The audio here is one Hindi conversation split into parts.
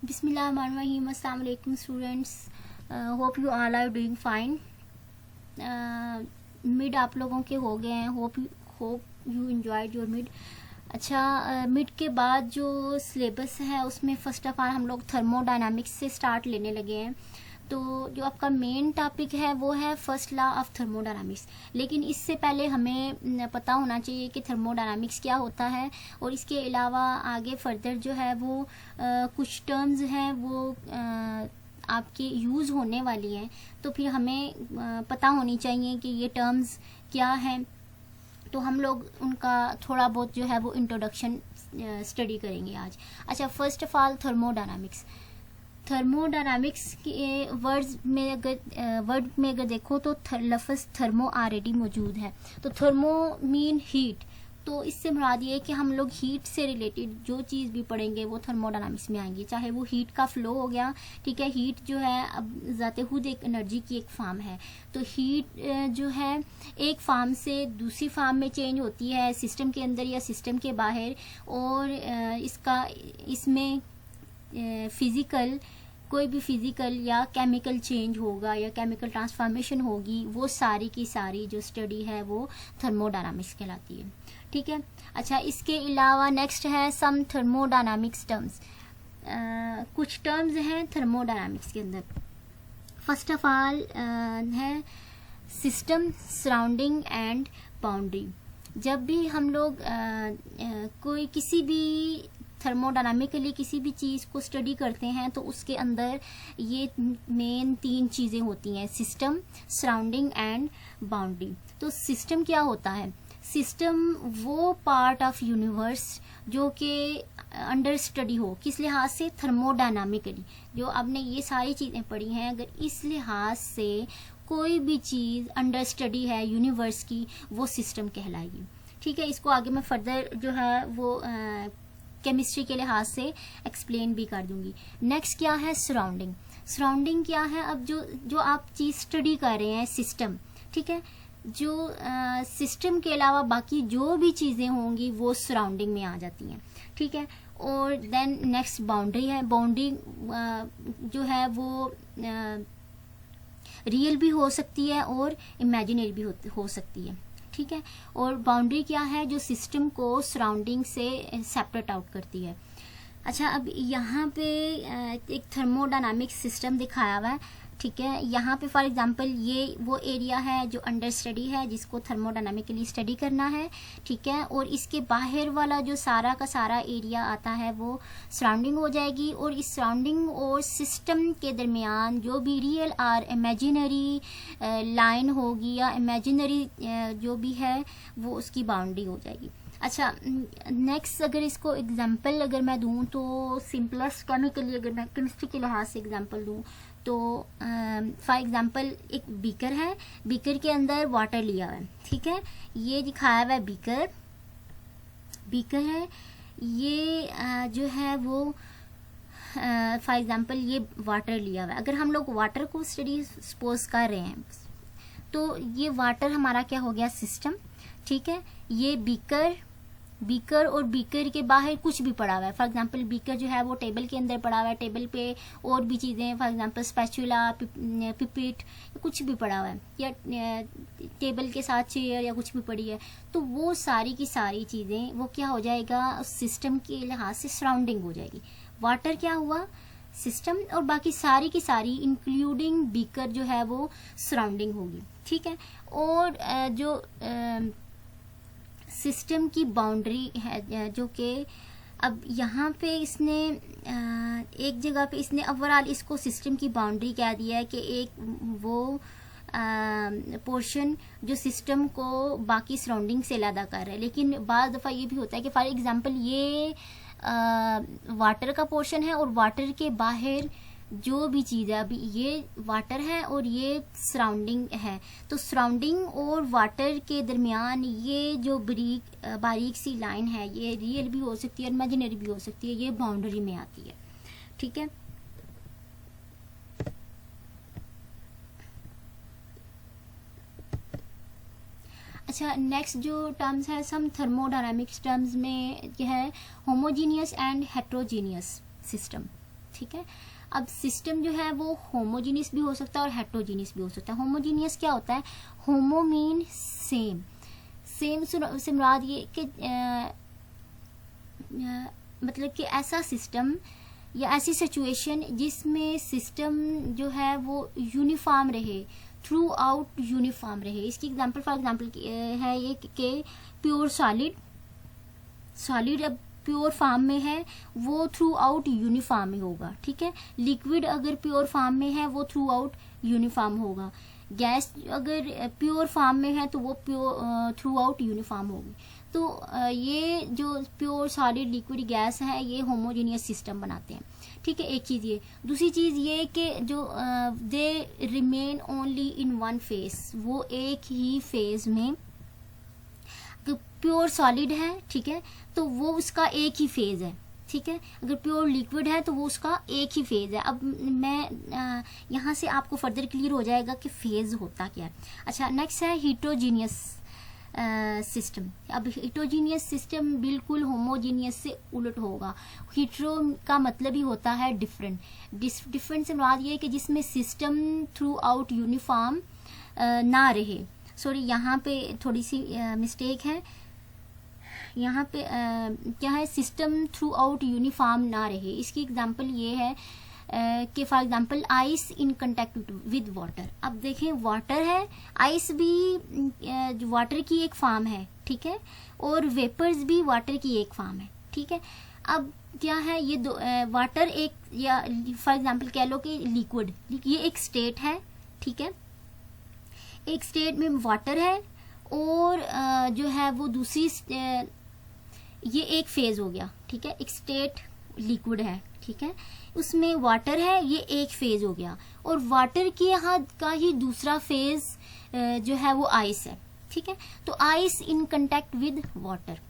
बिस्मिल्लाहिर्रहमानिर्रहीम। अस्सलाम वालेकुम students, hope you all are doing fine. Mid आप लोगों के हो गए हैं। Hope you enjoyed your mid. अच्छा, मिड के बाद जो सिलेबस है उसमें फ़र्स्ट ऑफ ऑल हम लोग थर्मोडायनामिक्स से स्टार्ट लेने लगे हैं। तो जो आपका मेन टॉपिक है वो है फर्स्ट लॉ ऑफ थर्मोडायनामिक्स। लेकिन इससे पहले हमें पता होना चाहिए कि थर्मोडायनामिक्स क्या होता है, और इसके अलावा आगे फर्दर जो है वो कुछ टर्म्स हैं वो आपके यूज़ होने वाली हैं। तो फिर हमें पता होनी चाहिए कि ये टर्म्स क्या हैं। तो हम लोग उनका थोड़ा बहुत जो है वो इंट्रोडक्शन स्टडी करेंगे आज। अच्छा, फर्स्ट ऑफ ऑल थर्मोडायनामिक्स के वर्ड में अगर देखो तो लफ्ज़ थर्मो ऑलरेडी मौजूद है। तो थर्मो मीन हीट, तो इससे मुराद ये है कि हम लोग हीट से रिलेटेड जो चीज़ भी पढ़ेंगे वो थर्मोडायनामिक्स में आएंगी। चाहे वो हीट का फ्लो हो गया, ठीक है। हीट जो है अब ज़ाते खुद एक एनर्जी की एक फॉर्म है। तो हीट जो है एक फॉर्म से दूसरी फॉर्म में चेंज होती है, सिस्टम के अंदर या सिस्टम के बाहर। और इसमें फिज़िकल कोई भी फिज़िकल या केमिकल चेंज होगा या केमिकल ट्रांसफॉर्मेशन होगी, वो सारी की सारी जो स्टडी है वो थर्मोडायनामिक्स कहलाती है, ठीक है। अच्छा, इसके अलावा नेक्स्ट है सम थर्मोडायनामिक्स टर्म्स। कुछ टर्म्स हैं थर्मोडायनामिक्स के अंदर। फर्स्ट ऑफ ऑल है सिस्टम, सराउंडिंग एंड बाउंड्री। जब भी हम लोग कोई किसी भी थर्मोडायनामिकली किसी भी चीज़ को स्टडी करते हैं तो उसके अंदर ये मेन 3 चीज़ें होती हैं, सिस्टम, सराउंडिंग एंड बाउंड्री। तो सिस्टम क्या होता है? सिस्टम वो पार्ट ऑफ यूनिवर्स जो कि अंडर स्टडी हो, किस लिहाज से? थर्मोडायनामिकली। जो आपने ये सारी चीज़ें पढ़ी हैं, अगर इस लिहाज से कोई भी चीज़ अंडर स्टडी है यूनिवर्स की, वो सिस्टम कहलाएगी, ठीक है। इसको आगे मैं फर्दर जो है वो केमिस्ट्री के लिहाज से एक्सप्लेन भी कर दूंगी। नेक्स्ट क्या है? सराउंडिंग। सराउंडिंग क्या है? अब जो आप चीज़ स्टडी कर रहे हैं सिस्टम, ठीक है, जो सिस्टम के अलावा बाकी जो भी चीज़ें होंगी वो सराउंडिंग में आ जाती हैं, ठीक है। और देन नेक्स्ट बाउंड्री है। बाउंड्री जो है वो रियल भी हो सकती है और इमेजिनरी भी हो सकती है, ठीक है। और बाउंड्री क्या है? जो सिस्टम को सराउंडिंग से सेपरेट आउट करती है। अच्छा, अब यहाँ पे एक थर्मोडायनामिक सिस्टम दिखाया हुआ है, ठीक है। यहाँ पे फॉर एग्जांपल ये वो एरिया है जो अंडर स्टडी है, जिसको थर्मोडायनामिकली स्टडी करना है, ठीक है। और इसके बाहर वाला जो सारा का सारा एरिया आता है वो सराउंडिंग हो जाएगी। और इस सराउंडिंग और सिस्टम के दरमियान जो भी रियल और इमेजिनरी लाइन होगी या इमेजिनरी जो भी है वो उसकी बाउंड्री हो जाएगी। अच्छा, नेक्स्ट अगर इसको एग्जांपल अगर मैं दूं तो सिंपलेस्ट केमिकली अगर मैं केमिस्ट्री के लिहाज से एग्जांपल दूं तो फॉर एग्जांपल एक बीकर है, बीकर के अंदर वाटर लिया हुआ है, ठीक है। ये दिखाया हुआ है बीकर है। ये जो है वो फॉर एग्जांपल ये वाटर लिया हुआ है। अगर हम लोग वाटर को स्टडी सपोज कर रहे हैं तो ये वाटर हमारा क्या हो गया? सिस्टम, ठीक है। ये बीकर और बीकर के बाहर कुछ भी पड़ा हुआ है। फॉर एग्जांपल बीकर जो है वो टेबल के अंदर पड़ा हुआ है, टेबल पे और भी चीज़ें, फॉर एग्जांपल स्पैचुला, पिपेट, कुछ भी पड़ा हुआ है, या टेबल के साथ चेयर या कुछ भी पड़ी है। तो वो सारी की सारी चीज़ें वो क्या हो जाएगा? सिस्टम के लिहाज से सराउंडिंग हो जाएगी। वाटर क्या हुआ? सिस्टम, और बाकी सारी की सारी इंक्लूडिंग बीकर जो है वो सराउंडिंग होगी, ठीक है। और जो सिस्टम की बाउंड्री है जो कि अब यहाँ पे इसने एक जगह पे इसने ओवरऑल इसको सिस्टम की बाउंड्री कह दिया है कि एक वो पोर्शन जो सिस्टम को बाकी सराउंडिंग से अलग कर रहा है। लेकिन बाद दफ़ा ये भी होता है कि फॉर एग्जांपल ये वाटर का पोर्शन है और वाटर के बाहर जो भी चीज़ है, अभी ये वाटर है और ये सराउंडिंग है, तो सराउंडिंग और वाटर के दरमियान ये जो बारीक सी लाइन है ये रियल भी हो सकती है और इमेजिनरी भी हो सकती है, ये बाउंड्री में आती है, ठीक है। अच्छा, नेक्स्ट जो टर्म्स है सम थर्मोडायनामिक्स टर्म्स में यह है होमोजीनियस एंड हेट्रोजीनियस सिस्टम, ठीक है। अब सिस्टम जो है वो होमोजीनियस भी हो सकता है और हेट्रोजीनियस भी हो सकता है। होमोजीनियस क्या होता है? होमो मीन सेम, सेम से मुराद ये कि मतलब कि ऐसा सिस्टम या ऐसी सिचुएशन जिसमें सिस्टम जो है वो यूनिफॉर्म रहे, थ्रू आउट यूनिफॉर्म रहे। इसकी एग्जांपल फॉर एग्जांपल है ये कि प्योर सॉलिड अब प्योर फॉर्म में है वो थ्रू आउट यूनिफॉर्म में होगा, ठीक है। लिक्विड अगर प्योर फॉर्म में है वो थ्रू आउट यूनिफॉर्म होगा। गैस अगर प्योर फॉर्म में है तो वो थ्रू आउट यूनिफॉर्म होगी। तो ये जो प्योर सॉलिड लिक्विड गैस है ये होमोजेनियस सिस्टम बनाते हैं, ठीक है। एक चीज़ ये, दूसरी चीज़ ये कि जो they remain only in one phase, वो एक ही फेज में, प्योर सॉलिड है, ठीक है, तो वो उसका एक ही फेज है, ठीक है। अगर प्योर लिक्विड है तो वो उसका एक ही फेज है। अब मैं यहाँ से आपको फर्दर क्लियर हो जाएगा कि फेज होता क्या है। अच्छा, नेक्स्ट है हीटरोजीनियस सिस्टम। अब हीटरोजीनियस सिस्टम बिल्कुल होमोजीनियस से उलट होगा। हीट्रो का मतलब ही होता है डिफरेंट। डिफरेंट से मुराद ये है कि जिसमें सिस्टम थ्रू आउट यूनिफॉर्म ना रहे। सॉरी, यहाँ पे थोड़ी सी मिस्टेक है। यहाँ पे क्या है, सिस्टम थ्रू आउट यूनिफॉर्म ना रहे। इसकी एग्जांपल ये है कि for example ice in contact with water. अब देखें, वाटर है, आइस भी वाटर की एक फॉर्म है, ठीक है, और वेपर्स भी वाटर की एक फॉर्म है, ठीक है। अब क्या है, ये दो वाटर एक, या फॉर एग्जांपल कह लो कि लिक्विड, ये एक स्टेट है, ठीक है। एक स्टेट में वाटर है और जो है वो दूसरी ये एक फेज हो गया, ठीक है। एक स्टेट लिक्विड है, ठीक है, उसमें वाटर है, ये एक फेज हो गया। और वाटर के यहाँ का ही दूसरा फेज जो है वो आइस है, ठीक है। तो ice in contact with water.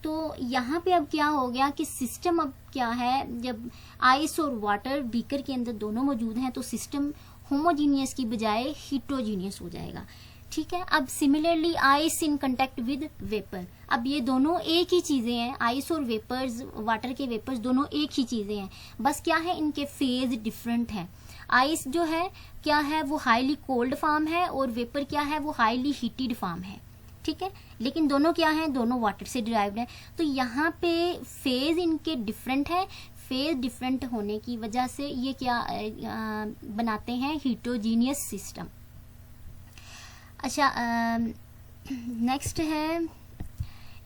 तो यहाँ पे अब क्या हो गया कि सिस्टम अब क्या है, जब आइस और वाटर बीकर के अंदर दोनों मौजूद हैं तो सिस्टम होमोजीनियस की बजाय हीटरोजीनियस हो जाएगा, ठीक है। अब similarly ice in contact with vapour. अब ये दोनों एक ही चीजें हैं, आइस और वेपर्स, वाटर के वेपर्स दोनों एक ही चीजें हैं, बस क्या है, इनके फेज डिफरेंट है। आइस जो है क्या है, वो हाईली कोल्ड फॉर्म है और वेपर क्या है, वो हाईली हीटेड फॉर्म है, ठीक है। लेकिन दोनों क्या है, दोनों वाटर से डिराइव्ड है। तो यहाँ पे फेज इनके डिफरेंट है। फेज डिफरेंट होने की वजह से ये क्या बनाते हैं, हीटरोजीनियस सिस्टम। अच्छा, नेक्स्ट है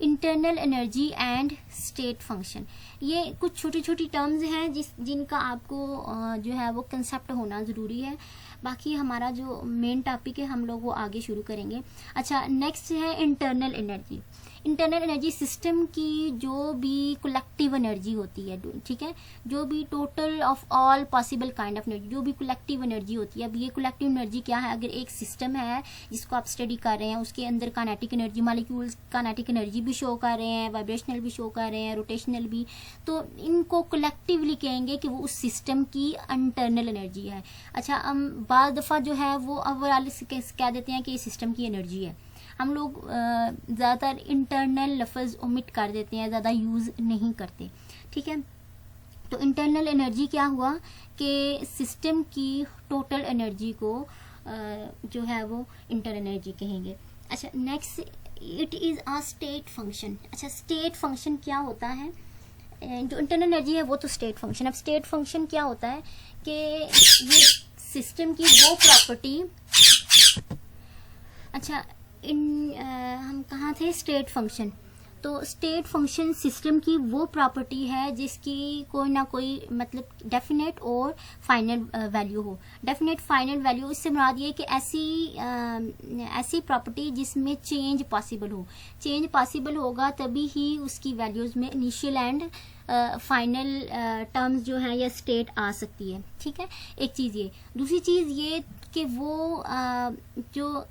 internal energy and state function. ये कुछ छोटी छोटी टर्म्स हैं जिनका आपको जो है वो कंसेप्ट होना ज़रूरी है। बाकी हमारा जो मेन टॉपिक है हम लोग वो आगे शुरू करेंगे। अच्छा, नेक्स्ट है internal energy. Internal energy system की जो भी कलेक्टिव एनर्जी होती है, ठीक है, जो भी total of all possible kind of energy, जो भी कलेक्टिव एनर्जी होती है। अब ये कलेक्टिव एनर्जी क्या है, अगर एक सिस्टम है जिसको आप स्टडी कर रहे हैं, उसके अंदर kinetic energy, molecules kinetic energy भी शो कर रहे हैं, वाइब्रेशनल भी शो कर रहे हैं, रोटेशनल भी, तो इनको कलेक्टिवली कहेंगे कि वो उस सिस्टम की इंटरनल एनर्जी है। अच्छा, हम बाद दफ़ा जो है वो ओवरऑल कह देते हैं कि ये सिस्टम की एनर्जी है। हम लोग ज़्यादातर इंटरनल लफ्ज़ ओमिट कर देते हैं, ज़्यादा यूज़ नहीं करते, ठीक है। तो इंटरनल एनर्जी क्या हुआ कि सिस्टम की टोटल एनर्जी को जो है वो इंटरनल एनर्जी कहेंगे। अच्छा, next it is a state function. अच्छा, स्टेट फंक्शन क्या होता है, जो इंटरनल एनर्जी है वो तो स्टेट फंक्शन। अब स्टेट फंक्शन क्या होता है कि ये सिस्टम की वो प्रॉपर्टी, अच्छा हम कहाँ थे, स्टेट फंक्शन। तो स्टेट फंक्शन सिस्टम की वो प्रॉपर्टी है जिसकी कोई ना कोई मतलब डेफिनेट और फाइनल वैल्यू हो। डेफिनेट फाइनल वैल्यू, इससे मुराद ये कि ऐसी प्रॉपर्टी जिसमें चेंज पॉसिबल हो। चेंज पॉसिबल होगा तभी ही उसकी वैल्यूज़ में इनिशियल एंड फाइनल टर्म्स जो है या स्टेट आ सकती है, ठीक है। एक चीज़ ये, दूसरी चीज़ ये कि वो जो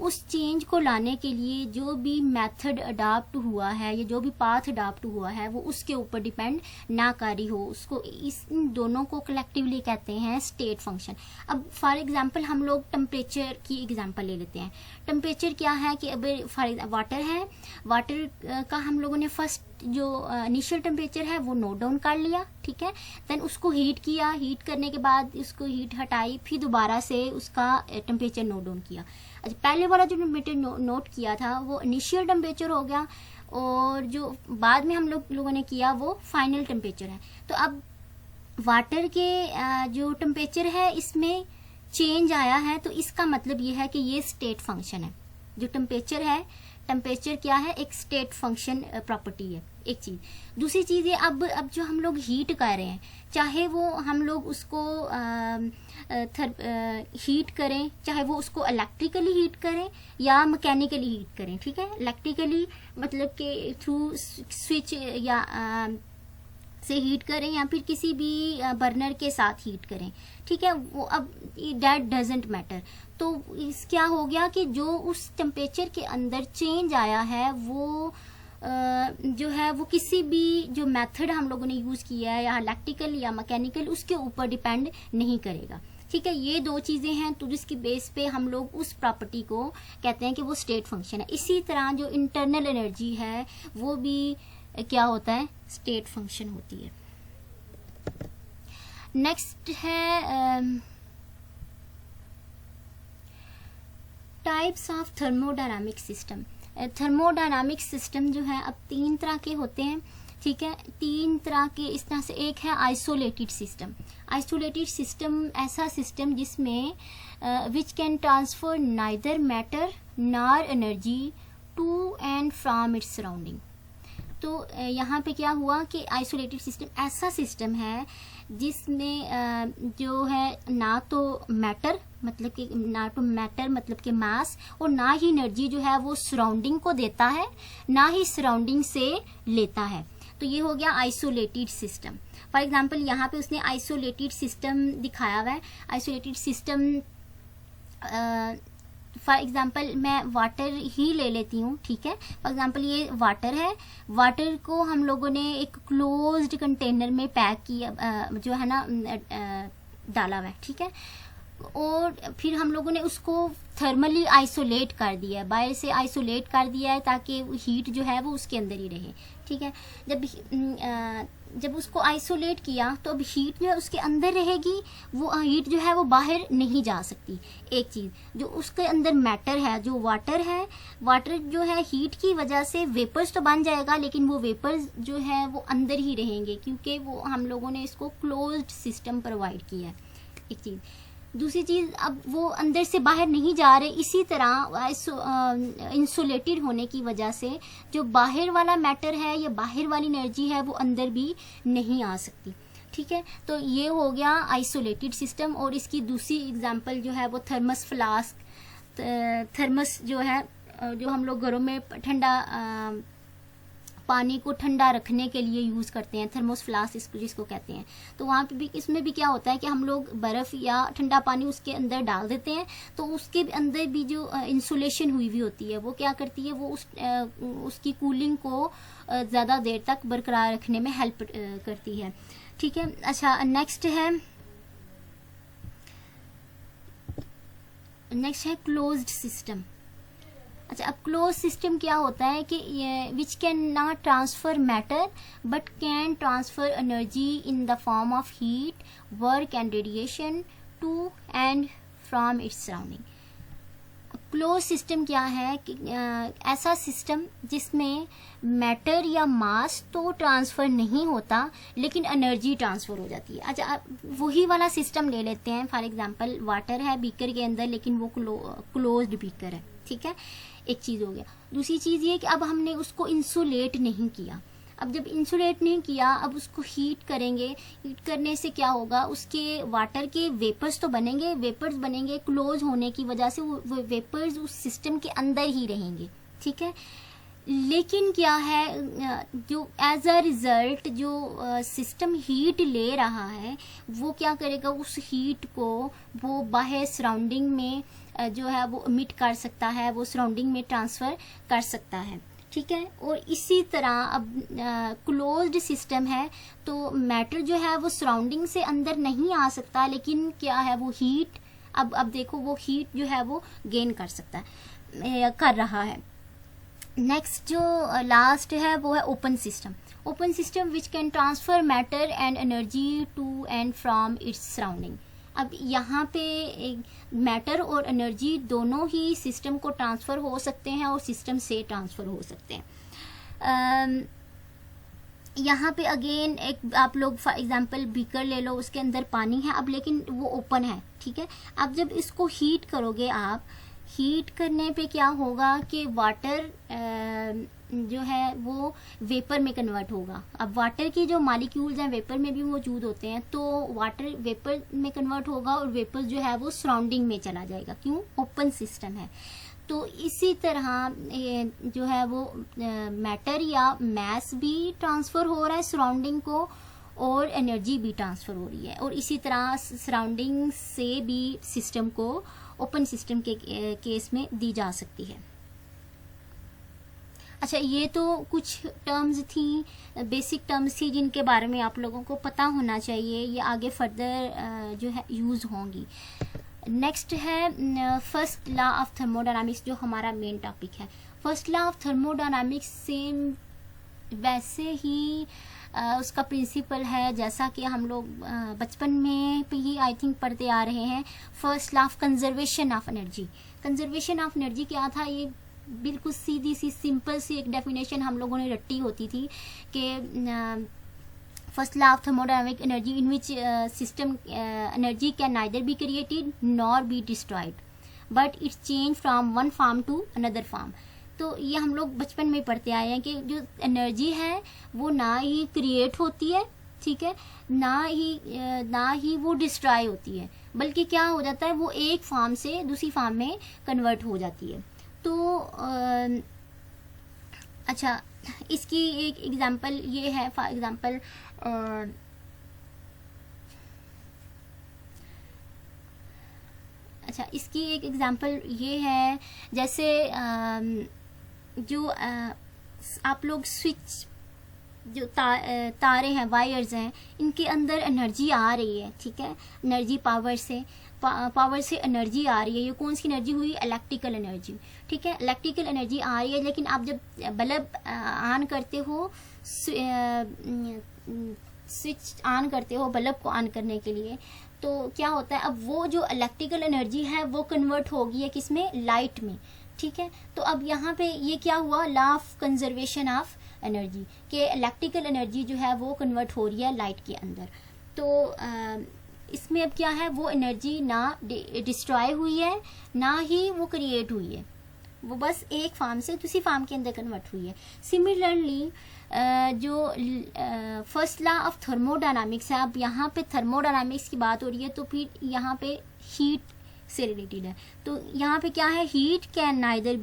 उस चेंज को लाने के लिए जो भी मेथड अडाप्ट हुआ है या जो भी पाथ अडाप्ट हुआ है वो उसके ऊपर डिपेंड ना कारी हो, उसको इन दोनों को कलेक्टिवली कहते हैं स्टेट फंक्शन। अब फॉर एग्जांपल हम लोग टेम्परेचर की एग्जांपल ले लेते हैं। टेम्परेचर क्या है कि अब वाटर है, वाटर का हम लोगों ने फर्स्ट जो इनिशियल टेम्परेचर है वो नोट डाउन कर लिया, ठीक है। देन उसको हीट किया, हीट करने के बाद उसको हीट हटाई, फिर दोबारा से उसका टेम्परेचर नोट डाउन किया। अच्छा, पहले वाला जो टेम्परेचर नोट किया था वो इनिशियल टेम्परेचर हो गया, और जो बाद में हम लोगों ने किया वो फाइनल टेम्परेचर है। तो अब वाटर के जो टेम्परेचर है इसमें चेंज आया है, तो इसका मतलब ये है कि ये स्टेट फंक्शन है। जो टेम्परेचर है, टेम्परेचर क्या है, एक स्टेट फंक्शन प्रॉपर्टी है, एक चीज। दूसरी चीज है अब जो हम लोग हीट कर रहे हैं, चाहे वो हम लोग उसको हीट करें, चाहे वो उसको इलेक्ट्रिकली हीट करें या मैकेनिकली हीट करें, ठीक है। इलेक्ट्रिकली मतलब कि थ्रू स्विच या से हीट करें या फिर किसी भी बर्नर के साथ हीट करें, ठीक है। वो अब दैट डजंट मैटर। तो इस क्या हो गया कि जो उस टेम्परेचर के अंदर चेंज आया है वो जो है वो किसी भी जो मेथड हम लोगों ने यूज किया है या इलेक्ट्रिकल या मैकेनिकल उसके ऊपर डिपेंड नहीं करेगा, ठीक है। ये दो चीजें हैं, तो जिसकी बेस पे हम लोग उस प्रॉपर्टी को कहते हैं कि वो स्टेट फंक्शन है। इसी तरह जो इंटरनल एनर्जी है वो भी क्या होता है, स्टेट फंक्शन होती है। नेक्स्ट है types of thermodynamic system. Thermodynamic system जो है अब 3 तरह के होते हैं, ठीक है। 3 तरह के इस तरह से, एक है आइसोलेटेड सिस्टम। आइसोलेटेड सिस्टम ऐसा सिस्टम जिसमें which can transfer neither matter nor energy to and from its surrounding. तो यहाँ पे क्या हुआ कि आइसोलेटेड सिस्टम ऐसा सिस्टम है जिसमें जो है ना तो मैटर मतलब कि मास, और ना ही एनर्जी जो है वो सराउंडिंग को देता है, ना ही सराउंडिंग से लेता है। तो ये हो गया आइसोलेटेड सिस्टम। फॉर एग्जांपल यहाँ पे उसने आइसोलेटेड सिस्टम दिखाया हुआ है। आइसोलेटेड सिस्टम फॉर एग्जाम्पल मैं वाटर ही ले लेती हूँ, ठीक है। फॉर एग्जाम्पल ये वाटर है, वाटर को हम लोगों ने एक क्लोज्ड कंटेनर में पैक किया, जो है ना डाला हुआ है, ठीक है। और फिर हम लोगों ने उसको थर्मली आइसोलेट कर दिया है, बाहर से आइसोलेट कर दिया है ताकि हीट जो है वो उसके अंदर ही रहे, ठीक है। जब उसको आइसोलेट किया तो अब हीट जो है उसके अंदर रहेगी, वो हीट जो है वो बाहर नहीं जा सकती। एक चीज जो उसके अंदर मैटर है, जो वाटर है, वाटर जो है हीट की वजह से वेपर्स तो बन जाएगा, लेकिन वो वेपर्स जो है वो अंदर ही रहेंगे क्योंकि वो हम लोगों ने इसको क्लोज्ड सिस्टम प्रोवाइड किया है, एक चीज। दूसरी चीज अब वो अंदर से बाहर नहीं जा रहे, इसी तरह इंसुलेटेड होने की वजह से जो बाहर वाला मैटर है या बाहर वाली एनर्जी है वो अंदर भी नहीं आ सकती, ठीक है। तो ये हो गया आइसोलेटेड सिस्टम। और इसकी दूसरी एग्जांपल जो है वो थर्मस फ्लास्क, थर्मस जो है जो हम लोग घरों में ठंडा पानी को ठंडा रखने के लिए यूज करते हैं, थर्मोस फ्लास्क इसको जिसको कहते हैं। तो वहाँ पे भी इसमें भी क्या होता है कि हम लोग बर्फ या ठंडा पानी उसके अंदर डाल देते हैं, तो उसके अंदर भी जो इंसुलेशन हुई हुई होती है वो क्या करती है, वो उसकी कूलिंग को ज्यादा देर तक बरकरार रखने में हेल्प करती है, ठीक है। अच्छा, नेक्स्ट है क्लोज्ड सिस्टम। अच्छा, अब क्लोज सिस्टम क्या होता है कि which can not transfer matter but can transfer energy in the form of heat, work and radiation to and from its surrounding. Close system क्या है कि ऐसा सिस्टम जिसमें मैटर या मास तो ट्रांसफर नहीं होता लेकिन एनर्जी ट्रांसफर हो जाती है। अच्छा, वही वाला सिस्टम ले लेते हैं। फॉर एग्जांपल वाटर है बीकर के अंदर, लेकिन वो क्लोज्ड बीकर है, ठीक है। एक चीज हो गया। दूसरी चीज ये कि अब हमने उसको इंसुलेट नहीं किया। अब जब इंसुलेट नहीं किया, अब उसको हीट करेंगे, हीट करने से क्या होगा, उसके वाटर के वेपर्स तो बनेंगे, वेपर्स बनेंगे, क्लोज होने की वजह से वो वेपर्स उस सिस्टम के अंदर ही रहेंगे, ठीक है। लेकिन क्या है, जो एज अ रिजल्ट जो सिस्टम हीट ले रहा है वो क्या करेगा, उस हीट को वो बाहर सराउंडिंग में जो है वो इमिट कर सकता है, वो सराउंडिंग में ट्रांसफ़र कर सकता है, ठीक है। और इसी तरह अब क्लोज्ड सिस्टम है तो मैटर जो है वो सराउंडिंग से अंदर नहीं आ सकता, लेकिन क्या है वो हीट, अब देखो वो हीट जो है वो गेन कर सकता है, कर रहा है। नेक्स्ट जो लास्ट है वो है open system. Open system which can transfer matter and energy to and from its surrounding. अब यहाँ पे एक मैटर और एनर्जी दोनों ही सिस्टम को ट्रांसफ़र हो सकते हैं और सिस्टम से ट्रांसफ़र हो सकते हैं। यहाँ पे अगेन एक आप लोग फॉर एग्जांपल बीकर ले लो, उसके अंदर पानी है अब, लेकिन वो ओपन है, ठीक है। अब जब इसको हीट करोगे आप, हीट करने पे क्या होगा कि वाटर जो है वो वेपर में कन्वर्ट होगा। अब वाटर की जो मॉलिक्यूल्स हैं वेपर में भी मौजूद होते हैं, तो वाटर वेपर में कन्वर्ट होगा और वेपर जो है वो सराउंडिंग में चला जाएगा, क्यों, ओपन सिस्टम है। तो इसी तरह जो है वो मैटर या मैस भी ट्रांसफ़र हो रहा है सराउंडिंग को, और एनर्जी भी ट्रांसफ़र हो रही है, और इसी तरह सराउंडिंग से भी सिस्टम को ओपन सिस्टम के केस में दी जा सकती है। अच्छा, ये तो कुछ टर्म्स थी, बेसिक टर्म्स थी जिनके बारे में आप लोगों को पता होना चाहिए, ये आगे फर्दर जो है यूज़ होंगी। नेक्स्ट है फर्स्ट लॉ ऑफ थर्मोडायनामिक्स, जो हमारा मेन टॉपिक है। First law of thermodynamics same वैसे ही उसका प्रिंसिपल है जैसा कि हम लोग बचपन में भी आई थिंक पढ़ते आ रहे हैं। First law of conservation of energy. Conservation of energy क्या था, ये बिल्कुल सीधी सी सिंपल सी एक डेफिनेशन हम लोगों ने रट्टी होती थी कि first law of thermodynamic energy in which system energy can neither be created nor be destroyed but its change from one form to another form. तो ये हम लोग बचपन में पढ़ते आए हैं कि जो एनर्जी है वो ना ही क्रिएट होती है, ठीक है, ना ही वो डिस्ट्रॉय होती है, बल्कि क्या हो जाता है वो एक फॉर्म से दूसरी फॉर्म में कन्वर्ट हो जाती है। तो अच्छा, इसकी एक एग्जांपल ये है, फॉर एग्जांपल अच्छा, इसकी एक एग्जांपल ये है, जैसे जो आप लोग स्विच जो तारे हैं, वायर्स हैं, इनके अंदर एनर्जी आ रही है, ठीक है, एनर्जी पावर से एनर्जी आ रही है। ये कौन सी एनर्जी हुई, इलेक्ट्रिकल एनर्जी, ठीक है, इलेक्ट्रिकल एनर्जी आ रही है। लेकिन आप जब बल्ब ऑन करते हो, स्विच ऑन करते हो बल्ब को ऑन करने के लिए, तो क्या होता है, अब वो जो इलेक्ट्रिकल एनर्जी है वो कन्वर्ट होगी है किसमें, लाइट में, ठीक है। तो अब यहाँ पे ये क्या हुआ, law of conservation of energy, कि इलेक्ट्रिकल एनर्जी जो है वो कन्वर्ट हो रही है लाइट के अंदर। तो इसमें अब क्या है, वो एनर्जी ना डिस्ट्रॉय हुई है ना ही वो क्रिएट हुई है, वो बस एक फॉर्म से दूसरी फॉर्म के अंदर कन्वर्ट हुई है। सिमिलरली जो फर्स्ट लॉ ऑफ थर्मोडायनामिक्स है, अब यहाँ पे थर्मोडायनामिक्स की बात हो रही है तो फिर यहाँ पे हीट से रिलेटेड है। तो यहाँ पे क्या है, heat can neither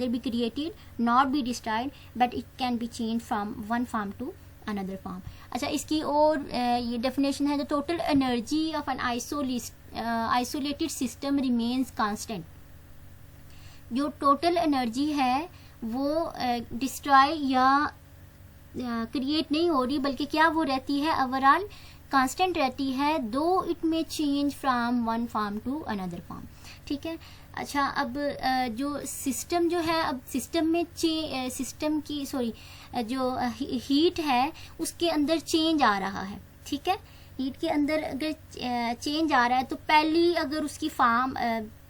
be created not be destroyed but it can be change from one form to another form. अच्छा, इसकी और ये डेफिनेशन है, the total energy of an isolated system remains constant. जो टोटल एनर्जी है वो डिस्ट्रॉय या क्रिएट नहीं हो रही, बल्कि क्या वो रहती है, ओवरऑल कांस्टेंट रहती है, though it may change from one form to another form, ठीक है। अच्छा, अब जो सिस्टम जो है, अब सिस्टम में जो हीट है उसके अंदर चेंज आ रहा है, ठीक है, हीट के अंदर अगर चेंज आ रहा है तो पहली अगर उसकी फॉर्म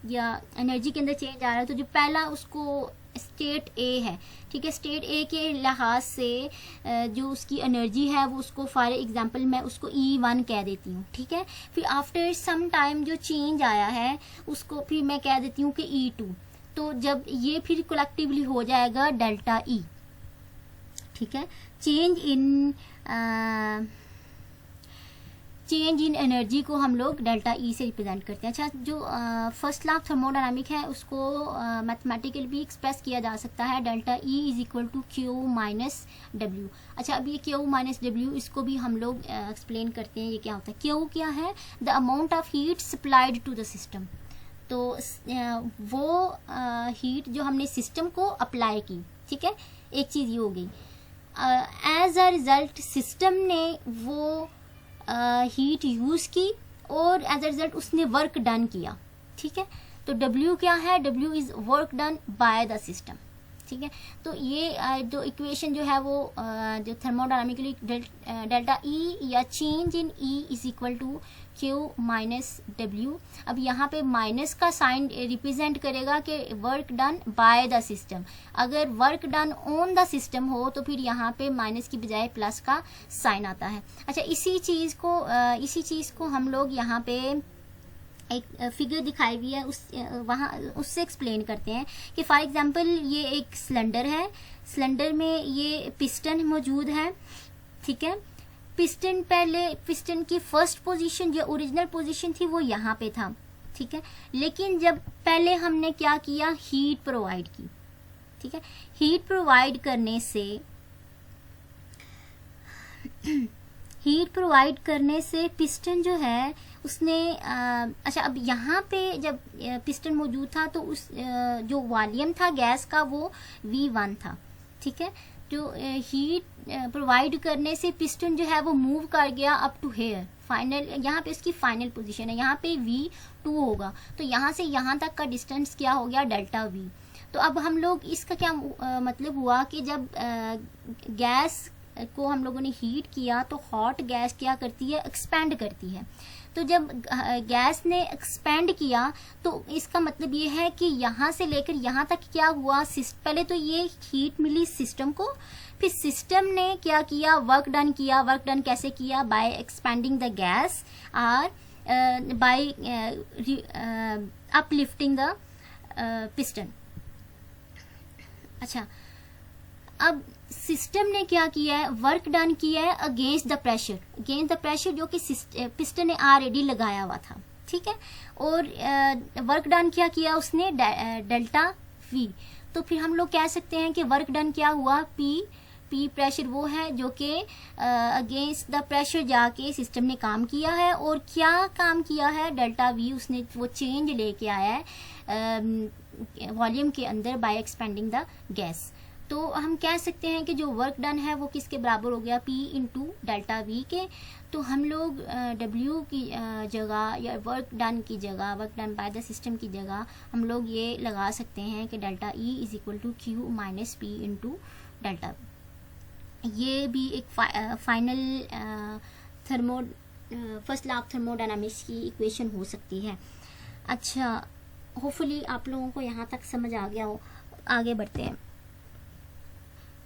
या एनर्जी के अंदर चेंज आ रहा है तो जो पहला उसको स्टेट ए है, ठीक है, स्टेट ए के लिहाज से जो उसकी एनर्जी है वो उसको फॉर एग्जांपल मैं उसको E1 कह देती हूँ, ठीक है। फिर आफ्टर सम टाइम जो चेंज आया है उसको फिर मैं कह देती हूँ कि E2। तो जब ये फिर कलेक्टिवली हो जाएगा delta E, change in energy को हम लोग डेल्टा ई से रिप्रेजेंट करते हैं। अच्छा, जो फर्स्ट लॉ ऑफ थर्मोडायनामिक है उसको मैथमेटिकली भी एक्सप्रेस किया जा सकता है, delta E is equal to Q minus W. अच्छा, अब ये क्यू माइनस डब्ल्यू इसको भी हम लोग एक्सप्लेन करते हैं, ये क्या होता है। क्यू क्या है, the amount of heat supplied to the system, तो वो हीट जो हमने सिस्टम को अप्लाई की, ठीक है, एक चीज़ ये हो गई। एज अ रिजल्ट सिस्टम ने वो हीट यूज़ की और एज अ रिजल्ट उसने वर्क डन किया, ठीक है। तो W क्या है, W is work done by the system, ठीक है। तो ये जो इक्वेशन जो है वो जो थर्मोडायनामिकली डेल्टा ई या change in E is equal to Q minus W. अब यहाँ पे माइनस का साइन रिप्रेजेंट करेगा कि work done by the system. अगर work done on the system हो तो फिर यहाँ पे माइनस की बजाय प्लस का साइन आता है। अच्छा, इसी चीज़ को हम लोग यहाँ पे एक फिगर दिखाई हुई है उससे एक्सप्लेन करते हैं कि फॉर एग्जांपल ये एक सिलेंडर है, सिलेंडर में ये पिस्टन मौजूद है, ठीक है। पिस्टन की फर्स्ट पोजीशन जो ओरिजिनल पोजीशन थी वो यहाँ पे था, ठीक है। लेकिन जब पहले हमने क्या किया, हीट प्रोवाइड की, ठीक है। हीट प्रोवाइड करने से पिस्टन जो है उसने अच्छा, अब यहाँ पे जब पिस्टन मौजूद था तो उस जो वॉल्यूम था गैस का वो V1 था, ठीक है। जो हीट प्रोवाइड करने से पिस्टन जो है वो मूव कर गया अप टू हेयर, फाइनल यहाँ पे इसकी फाइनल पोजीशन है, यहाँ पे V2 होगा। तो यहाँ से यहाँ तक का डिस्टेंस क्या हो गया, डेल्टा V। तो अब हम लोग इसका क्या मतलब हुआ कि जब गैस को हम लोगों ने हीट किया तो हॉट गैस क्या करती है, एक्सपेंड करती है। तो जब गैस ने एक्सपेंड किया तो इसका मतलब ये है कि यहाँ से लेकर यहाँ तक क्या हुआ, पहले तो ये हीट मिली सिस्टम को, फिर सिस्टम ने क्या किया, वर्क डन किया। वर्क डन कैसे किया, बाय एक्सपेंडिंग द गैस और बाय अपलिफ्टिंग द पिस्टन। अच्छा, अब सिस्टम ने क्या किया है, वर्क डन किया है अगेंस्ट द प्रेशर जो कि पिस्टन ने ऑलरेडी लगाया हुआ था, ठीक है। और वर्क डन क्या किया उसने, डेल्टा V। तो फिर हम लोग कह सकते हैं कि वर्क डन क्या हुआ, P प्रेशर वो है जो कि अगेंस्ट द प्रेशर जाके सिस्टम ने काम किया है। और क्या काम किया है, डेल्टा V उसने वो चेंज लेके आया है वॉल्यूम के अंदर बाय एक्सपेंडिंग द गैस। तो हम कह सकते हैं कि जो वर्क डन है वो किसके बराबर हो गया, P इंटू डेल्टा V के। तो हम लोग W की जगह या वर्क डन की जगह, work done by the system की जगह हम लोग ये लगा सकते हैं कि delta E is equal to Q minus P into delta V। ये भी एक final first law of thermodynamics की इक्वेशन हो सकती है। अच्छा, होपफुली आप लोगों को यहाँ तक समझ आ गया हो। आगे बढ़ते हैं।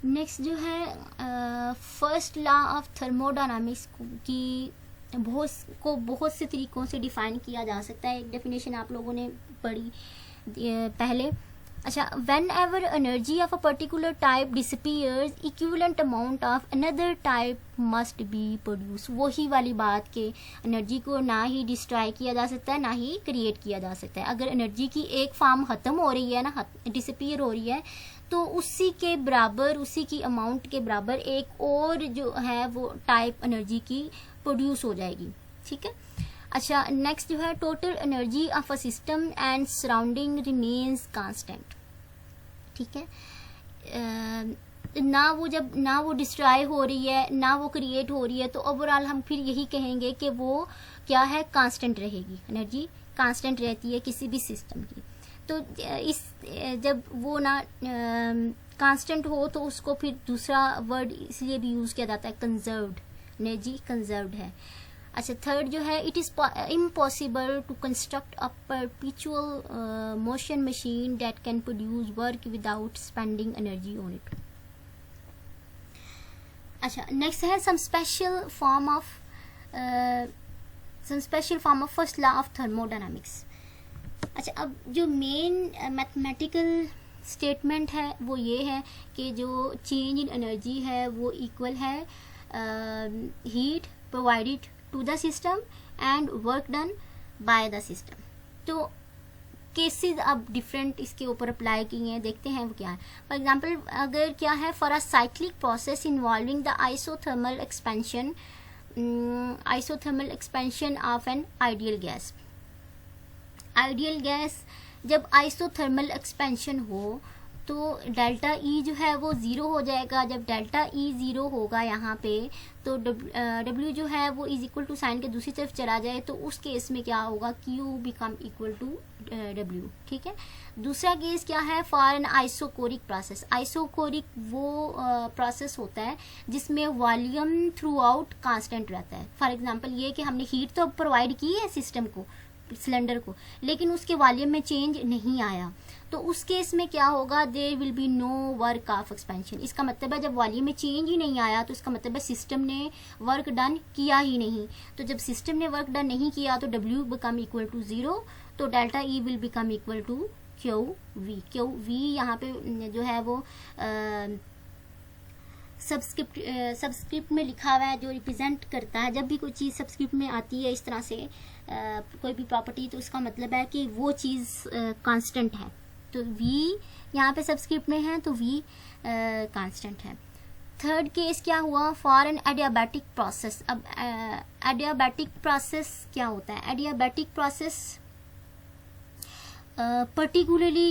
नेक्स्ट जो है फर्स्ट लॉ ऑफ थर्मोडायनामिक्स की बहुत से तरीकों से डिफाइन किया जा सकता है। एक डेफिनेशन आप लोगों ने पढ़ी पहले। अच्छा, when ever energy of a particular type disappears equivalent amount of another type must be produce. वही वाली बात के एनर्जी को ना ही डिस्ट्रॉय किया जा सकता है ना ही क्रिएट किया जा सकता है। अगर एनर्जी की एक फॉर्म खत्म हो रही है ना, डिसअपीयर हो रही है, तो उसी के बराबर, उसी की अमाउंट के बराबर एक और जो है वो टाइप एनर्जी की प्रोड्यूस हो जाएगी, ठीक है। अच्छा, नेक्स्ट जो है total energy of a system and surrounding remains constant, ठीक है। ना वो डिस्ट्रॉय हो रही है ना वो क्रिएट हो रही है, तो ओवरऑल हम फिर यही कहेंगे कि वो क्या है, कांस्टेंट रहेगी। एनर्जी कांस्टेंट रहती है किसी भी सिस्टम की। तो जब वो ना कांस्टेंट हो तो उसको फिर दूसरा वर्ड इसलिए भी यूज़ किया जाता है, कंजर्व्ड। एनर्जी कंजर्व्ड है। अच्छा, थर्ड जो है, it is impossible to construct a perpetual motion machine that can produce work without spending energy on it. अच्छा, नेक्स्ट है some special form of first law of thermodynamics. अच्छा, अब जो मेन मैथमेटिकल स्टेटमेंट है वो ये है कि जो चेंज इन एनर्जी है वो इक्वल है heat provided to the system and work done by the system. तो केसेस अब डिफरेंट इसके ऊपर अप्लाई किए हैं, देखते हैं वो क्या है। फॉर एग्जांपल अगर क्या है, for a cyclic process involving the isothermal expansion of an ideal gas. Ideal gas जब आइसोथर्मल एक्सपेंशन हो तो डेल्टा ई जो है वो ज़ीरो हो जाएगा। जब डेल्टा ई ज़ीरो होगा यहाँ पे तो डब्ल्यू जो है वो इज इक्वल टू साइन के दूसरी तरफ चला जाए, तो उस केस में क्या होगा, Q become equal to W. ठीक है। दूसरा केस क्या है, for an isochoric process. Isochoric वो प्रोसेस होता है जिसमें वॉल्यूम थ्रू आउट कांस्टेंट रहता है। फॉर एग्जांपल ये कि हमने हीट तो प्रोवाइड की है सिस्टम को, सिलेंडर को, लेकिन उसके वॉल्यूम में चेंज नहीं आया, तो उस केस में क्या होगा, there will be no work of expansion. इसका मतलब है जब वॉल्यूम में चेंज ही नहीं आया तो इसका मतलब है सिस्टम ने वर्क डन किया ही नहीं। तो जब सिस्टम ने वर्क डन नहीं किया तो W become equal to zero, तो delta E will become equal to Q V. Q V यहाँ पे जो है वो सबस्क्रिप्ट में लिखा हुआ है, जो रिप्रेजेंट करता है। जब भी कोई चीज़ सबस्क्रिप्ट में आती है इस तरह से कोई भी प्रॉपर्टी, तो उसका मतलब है कि वो चीज़ कांस्टेंट है। तो v यहाँ पे सबस्क्रिप्ट में है तो v कांस्टेंट है। थर्ड केस क्या हुआ, फॉर एन एडियाबैटिक प्रोसेस। अब एडियाबैटिक प्रोसेस क्या होता है, एडियाबैटिक प्रोसेस पर्टिकुलरली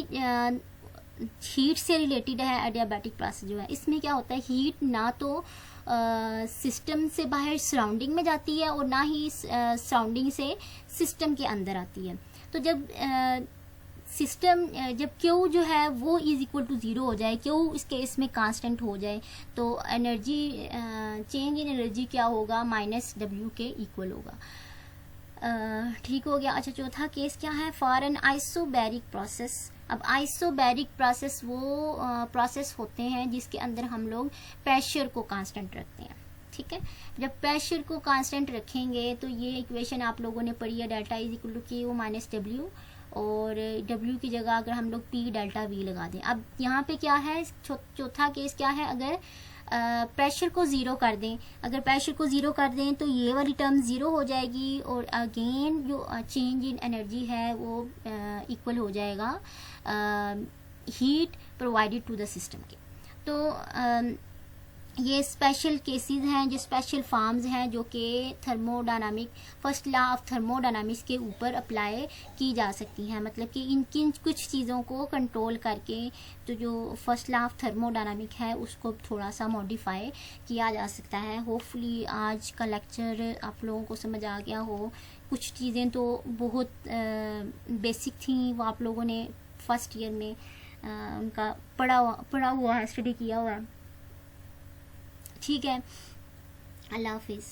हीट से रिलेटेड है। एडियाबैटिक प्रोसेस जो है इसमें क्या होता है, हीट ना तो सिस्टम से बाहर सराउंडिंग में जाती है और ना ही सराउंडिंग से सिस्टम के अंदर आती है। तो जब सिस्टम जब Q जो है वो इज इक्वल टू ज़ीरो हो जाए, Q इस केस में कांस्टेंट हो जाए, तो एनर्जी चेंज इन एनर्जी क्या होगा, माइनस डब्ल्यू के इक्वल होगा। ठीक हो गया। अच्छा, चौथा केस क्या है, फॉर एन आइसोबैरिक प्रोसेस। अब आइसोबैरिक प्रोसेस वो प्रोसेस होते हैं जिसके अंदर हम लोग प्रेशर को कांस्टेंट रखते हैं। ठीक है। जब प्रेशर को कांस्टेंट रखेंगे तो ये इक्वेशन आप लोगों ने पढ़ी है, delta is equal to Q minus W, और W की जगह अगर हम लोग P डेल्टा V लगा दें। अब यहाँ पे क्या है, चौथा केस क्या है, अगर प्रेशर को ज़ीरो कर दें, अगर प्रेशर को ज़ीरो कर दें तो ये वाली टर्म ज़ीरो हो जाएगी और अगेन जो चेंज इन एनर्जी है वो इक्वल हो जाएगा heat provided to the system के। तो ये स्पेशल केसेस हैं, जो स्पेशल फॉर्म्स हैं जो कि thermodynamic first law of thermodynamics के ऊपर अप्लाई की जा सकती हैं। मतलब कि इन कुछ चीज़ों को कंट्रोल करके तो जो फर्स्ट लॉ ऑफ थर्मोडायनामिक है उसको थोड़ा सा मॉडिफाई किया जा सकता है। होपफुली आज का लेक्चर आप लोगों को समझ आ गया हो। कुछ चीज़ें तो बहुत बेसिक थी, वो आप लोगों ने फर्स्ट ईयर में उनका पढ़ा हुआ है, स्टडी किया हुआ है। ठीक है, अल्लाह हाफिज़।